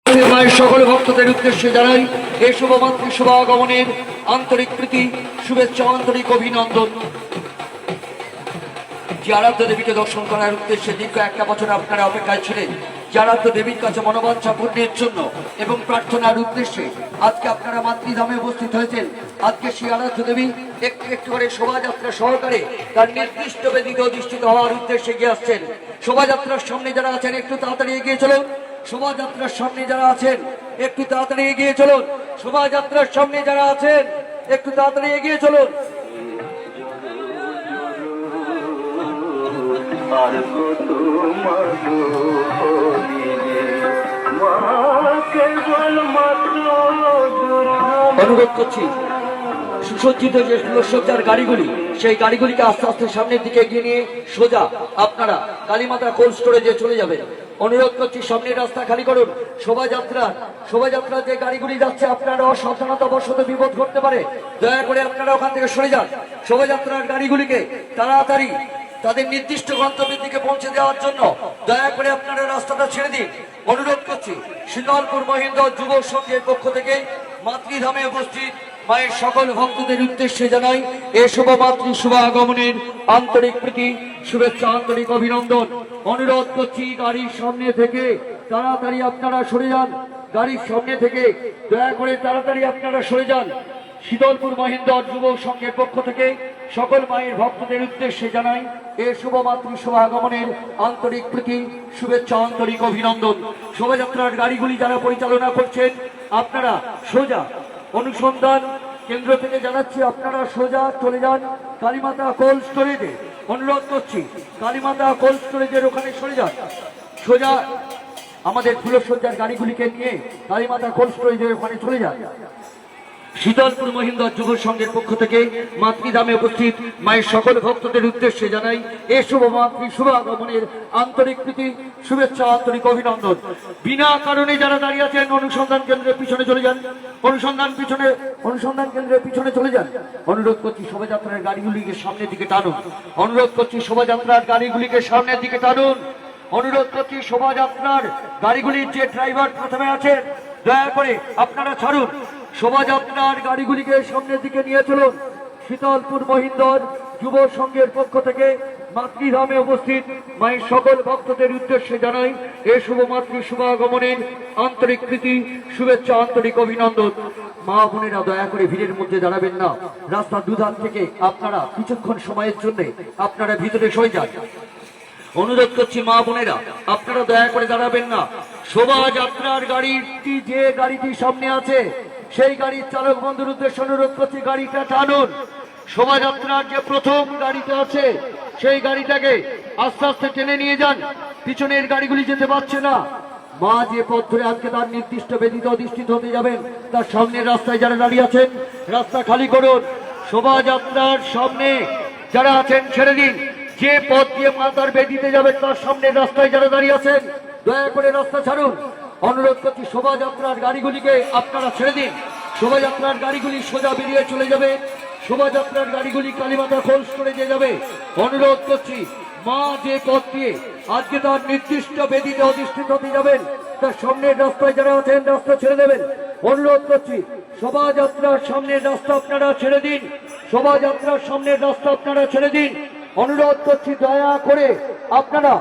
মায়ের সকল ভক্তদের উদ্দেশ্যে জানাই এই শুভ মাতৃ শুভাগমনের আন্তরিক প্রীতি, শুভেচ্ছা, আন্তরিক অভিনন্দন। যে আরাধ্য দেবীকে দর্শন করার উদ্দেশ্যে দীর্ঘ একটা বছর আপনারা অপেক্ষায় ছিলেন, যে আরাধ্য দেবীর কাছে মনোবাঞ্ছা পূর্ণের জন্য এবং প্রার্থনার উদ্দেশ্যে আজকে আপনারা মাতৃধামে উপস্থিত হয়েছেন। আজকে সেই আরাধ্য দেবী একটু একটু করে শোভাযাত্রা সহকারে তার নির্দিষ্ট বেদিতে অধিষ্ঠিত হওয়ার উদ্দেশ্যে এগিয়ে আসছেন। শোভাযাত্রার সামনে যারা আছেন একটু তাড়াতাড়ি এগিয়ে চলুন। শোভাযাত্রার সামনে যারা আছেন একটু তাড়াতাড়ি এগিয়ে চলুন। শোভাযাত্রার সামনে যারা আছেন একটু তাড়াতাড়ি এগিয়ে চলুন। অনুরোধ করছি সুসজ্জিত যে ফুলসজ্জার গাড়িগুলি, সেই গাড়িগুলিকে আস্তে আস্তে সামনের দিকে এগিয়ে নিয়ে সোজা আপনারা কালীমাতা কোল্ড স্টোরেজে চলে যাবেন। অনুরোধ করছি সামনের রাস্তা খালি করুন। শোভাযাত্রার যে গাড়িগুলি যাচ্ছে আপনারা অসাবধানতাবশত বিপদ ঘটতে পারে, দয়া করে আপনারা ওখান থেকে সরে যান। শোভাযাত্রার গাড়িগুলিকে তাড়াতাড়ি তাদের নির্দিষ্ট গন্তব্যের দিকে পৌঁছে দেওয়ার জন্য দয়া করে আপনারা রাস্তাটা ছেড়ে দিন। অনুরোধ করছি শীতলপুর মহিন্দ্র যুব সংঘের পক্ষ থেকে মাতৃধামে উপস্থিত মায়ের সকল ভক্তদের উদ্দেশ্যে জানাই এ শুভ মাতৃ শুভাগমনের আন্তরিক প্রীতি, শুভেচ্ছা, আন্তরিক অভিনন্দন। অনুরোধ করছি গাড়ির সামনে থেকে তাড়াতাড়ি আপনারা সরে যান। গাড়ির সামনে থেকে দয়া করে তাড়াতাড়ি আপনারা সরে যান। শীতলপুর মহিন্দ্র যুব সংঘের পক্ষ থেকে সকল মায়ের ভক্তদের উদ্দেশ্যে জানাই এ শুভ মাতৃ শুভাগমনের আন্তরিক প্রীতি, শুভেচ্ছা, আন্তরিক অভিনন্দন। শোভাযাত্রার গাড়িগুলি যারা পরিচালনা করছেন আপনারা সোজা অনুসন্ধান কেন্দ্র থেকে জানাচ্ছি আপনারা সোজা চলে যান কালীমাতা কোল্ড স্টোরেজে। অনুরোধ করছি কালীমাতা কোল্ড স্টোরেজের ওখানে সরে যান। সোজা আমাদের ফুলসজ্জার গাড়িগুলিকে নিয়ে কালীমাতা কোল্ড স্টোরেজের ওখানে চলে যান। শীতলপুর মহিন্দ্র যুব সংঘের পক্ষ থেকে মাতৃধামে উপস্থিত মায়ের সকল ভক্তদের উদ্দেশ্যে জানাই এ শুভ মাতৃ শুভাগমনের আন্তরিক প্রীতি, শুভেচ্ছা, আন্তরিক অভিনন্দন। বিনা কারণে যারা দাঁড়িয়ে আছেন অনুসন্ধান কেন্দ্রের পিছনে চলে যান। অনুসন্ধান কেন্দ্রের পিছনে চলে যান। অনুরোধ করছি শোভাযাত্রার গাড়িগুলিকে সামনের দিকে টানুন। অনুরোধ করছি শোভাযাত্রার গাড়িগুলিকে সামনের দিকে টানুন। অনুরোধ করছি শোভাযাত্রার গাড়িগুলির যে ড্রাইভার প্রথমে আছেন দয়া করে আপনারা ছাড়ুন। শোভাযাত্রার গাড়িগুলিকে সামনের দিকে নিয়ে চলুন। শীতলপুর মহিন্দ্র যুব সংঘের পক্ষ থেকে মাতৃধামে উপস্থিত মায়ের সকল ভক্তদের উদ্দেশ্যে জানাই এ শুভ মাতৃ শুভাগমনের আন্তরিক প্রীতি, শুভেচ্ছা, আন্তরিক অভিনন্দন। মা বোনেরা দয়া করে ভিড়ের মধ্যে দাঁড়াবেন না। রাস্তার দুধার থেকে আপনারা কিছুক্ষণ সময়ের জন্য আপনারা ভিতরে সরে যান। অনুরোধ করছি মা বোনেরা আপনারা দয়া করে দাঁড়াবেন না। শোভাযাত্রার গাড়িটি যে গাড়িটি সামনে আছে সেই গাড়ির চালক বন্ধুর উদ্দেশ্যে অনুরোধ করছি গাড়িটা টানুন। শোভাযাত্রার যে প্রথম গাড়িটা আছে সেই গাড়িটাকে আস্তে আস্তে টেনে নিয়ে যান। পিছনের গাড়িগুলি যেতে পারছে না। মা যে পথ ধরে আজকে তার নির্দিষ্ট বেদিতে অধিষ্ঠিত হতে যাবেন তার সামনের রাস্তায় যারা দাঁড়িয়ে আছেন রাস্তা খালি করুন। শোভাযাত্রার সামনে যারা আছেন ছেড়ে দিন। যে পথ দিয়ে মা তার বেদিতে যাবেন তার সামনের রাস্তায় যারা দাঁড়িয়ে আছেন দয়া করে রাস্তা ছাড়ুন। অনুরোধ করছি শোভাযাত্রার গাড়িগুলিকে আপনারা ছেড়ে দিন। শোভাযাত্রার গাড়িগুলি সোজা বেরিয়ে চলে যাবে। শোভাযাত্রার গাড়িগুলি কালীমাতা কোল্ড স্টোরেজে যাবে। অনুরোধ করছি মা যে পথ দিয়ে আজকে তার নির্দিষ্ট বেদিতে অধিষ্ঠিত হতে যাবেন তার সামনের রাস্তায় যারা আছেন রাস্তা ছেড়ে দেবেন। অনুরোধ করছি শোভাযাত্রার সামনের রাস্তা আপনারা ছেড়ে দিন। শোভাযাত্রার সামনের রাস্তা আপনারা ছেড়ে দিন। অনুরোধ করছি দয়া করে আপনারা